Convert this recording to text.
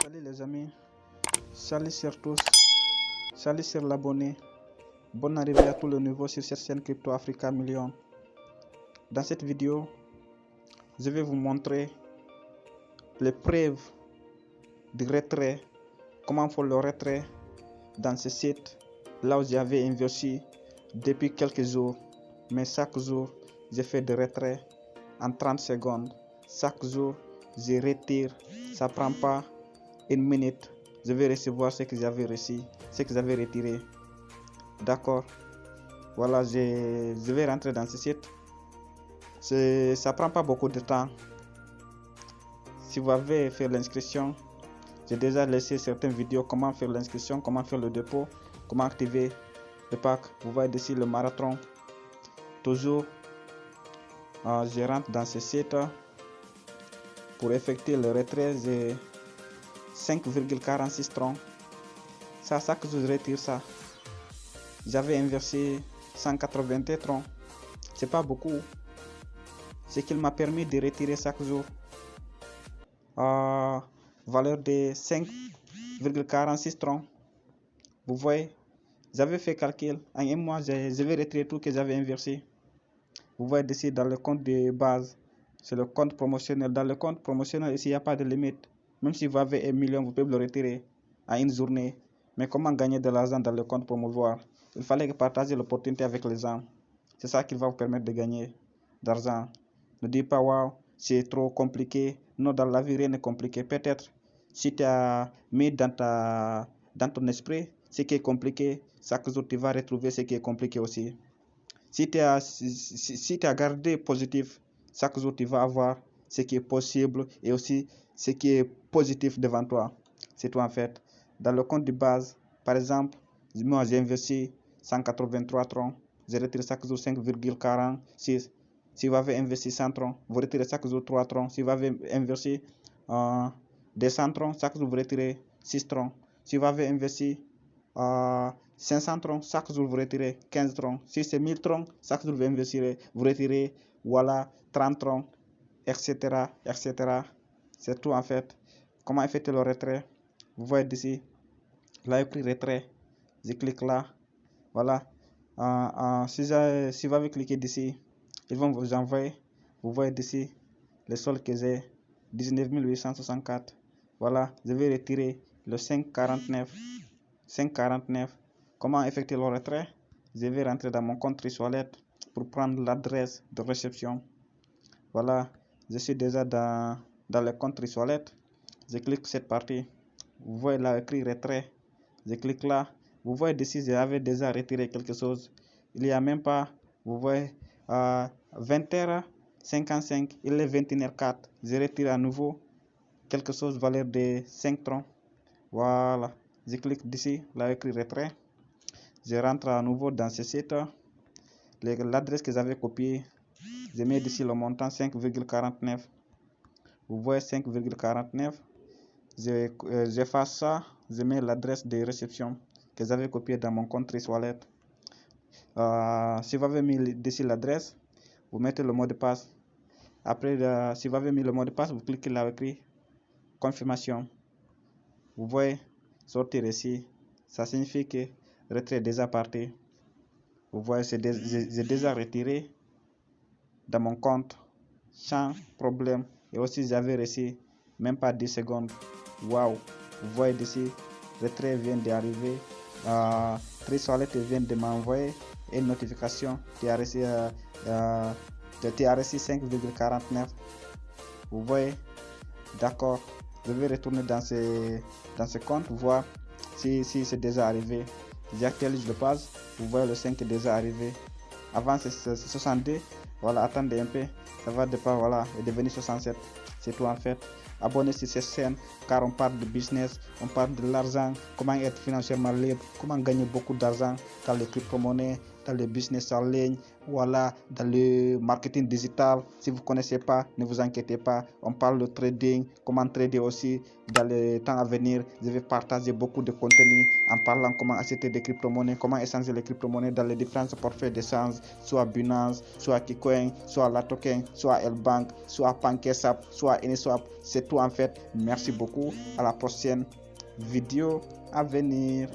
Salut les amis, salut sur tous, salut sur l'abonné. Bonne arrivée à tout le nouveau sur cette chaîne Crypto Africa Million. Dans cette vidéo, je vais vous montrer les preuves du retrait, comment faire le retrait dans ce site, là où j'avais investi depuis quelques jours. Mais chaque jour, j'ai fait des retraits en 30 secondes. Chaque jour, je retire, ça prend pas une minute, je vais recevoir ce que j'avais reçu, ce que j'avais retiré. D'accord, voilà, je vais rentrer dans ce site. Ça prend pas beaucoup de temps. Si vous avez fait l'inscription, j'ai déjà laissé certaines vidéos comment faire l'inscription, comment faire le dépôt, comment activer le pack. Vous voyez ici le marathon. Toujours, je rentre dans ce site pour effectuer le retrait. J'ai 5,46 troncs. Ça, chaque jour je retire ça. J'avais inversé 181 troncs. C'est pas beaucoup. Ce qu'il m'a permis de retirer chaque jour. Valeur de 5,46 troncs. Vous voyez, j'avais fait calcul. En un mois, je vais retirer tout que j'avais inversé. Vous voyez ici dans le compte de base. C'est le compte promotionnel. Dans le compte promotionnel, ici, il n'y a pas de limite. Même si vous avez 1 million, vous pouvez le retirer à une journée. Mais comment gagner de l'argent dans le compte promouvoir? Il fallait partager l'opportunité avec les gens. C'est ça qui va vous permettre de gagner d'argent. Ne dites pas, waouh, c'est trop compliqué. Non, dans la vie, rien n'est compliqué. Peut-être, si tu as mis dans ton esprit ce qui est compliqué, chaque jour, tu vas retrouver ce qui est compliqué aussi. Si tu as gardé positif, chaque jour, tu vas avoir ce qui est possible et aussi ce qui est positif devant toi. C'est tout en fait. Dans le compte de base, par exemple, moi j'ai investi 183 troncs, je retire chaque jour 5,46. Si vous avez investi 100 troncs, vous retirez chaque jour 3 troncs. Si vous avez investi des 100 troncs, chaque jour vous retirez 6 troncs. Si vous avez investi 500 troncs, chaque jour vous retirez 15 troncs. Si c'est 1000 troncs, chaque jour vous retirez voilà 30 troncs, etc. etc. C'est tout en fait. Comment effectuer le retrait? Vous voyez ici, là il y a retrait. Je clique là. Voilà. Si vous avez cliqué d'ici, ils vont vous envoyer. Vous voyez ici le solde que j'ai, 19 864. Voilà, je vais retirer le 5,49. 5,49. Comment effectuer le retrait? Je vais rentrer dans mon compte Tristwallet pour prendre l'adresse de réception. Voilà, je suis déjà dans le compte Tristwallet. Je clique cette partie. Vous voyez là écrit retrait. Je clique là. Vous voyez ici, j'avais déjà retiré quelque chose. Il n'y a même pas, vous voyez, 20h55, il est 21h04. Je retire à nouveau quelque chose, valeur de 5 troncs. Voilà. Je clique d'ici, là écrit retrait. Je rentre à nouveau dans ce site. L'adresse que j'avais copiée, je mets d'ici le montant 5,49. Vous voyez 5,49. J'efface ça, je mets l'adresse de réception que j'avais copiée dans mon compte Tristwallet. Si vous avez mis d'ici l'adresse, vous mettez le mot de passe. Après, si vous avez mis le mot de passe, vous cliquez là écrit confirmation. Vous voyez sortir ici, ça signifie que le retrait est déjà parti. Vous voyez, j'ai déjà retiré dans mon compte sans problème. Et aussi, j'avais reçu même pas 10 secondes. Waouh! Vous voyez ici, le retrait vient d'arriver. Tristwallet vient de m'envoyer une notification. Tu as reçu 5,49. Vous voyez? D'accord. Je vais retourner dans ce compte, voir si c'est déjà arrivé. J'actualise le page. Vous voyez, le 5 est déjà arrivé. Avant c'est 62. Voilà, attendez un peu. Ça va départ, voilà, et devenir 67. C'est tout en fait. Abonnez-vous sur cette chaîne car on parle de business, on parle de l'argent, comment être financièrement libre, comment gagner beaucoup d'argent dans les crypto-monnaies, dans le business en ligne, voilà, dans le marketing digital. Si vous ne connaissez pas, ne vous inquiétez pas. On parle de trading, comment trader aussi. Dans le temps à venir, je vais partager beaucoup de contenu en parlant comment acheter des crypto-monnaies, comment échanger les crypto-monnaies dans les différents portefeuilles d'échange, soit Binance, soit KuCoin, soit Latoken, soit L-Bank, soit PancakeSwap, soit Uniswap. C'est tout en fait. Merci beaucoup. À la prochaine vidéo à venir.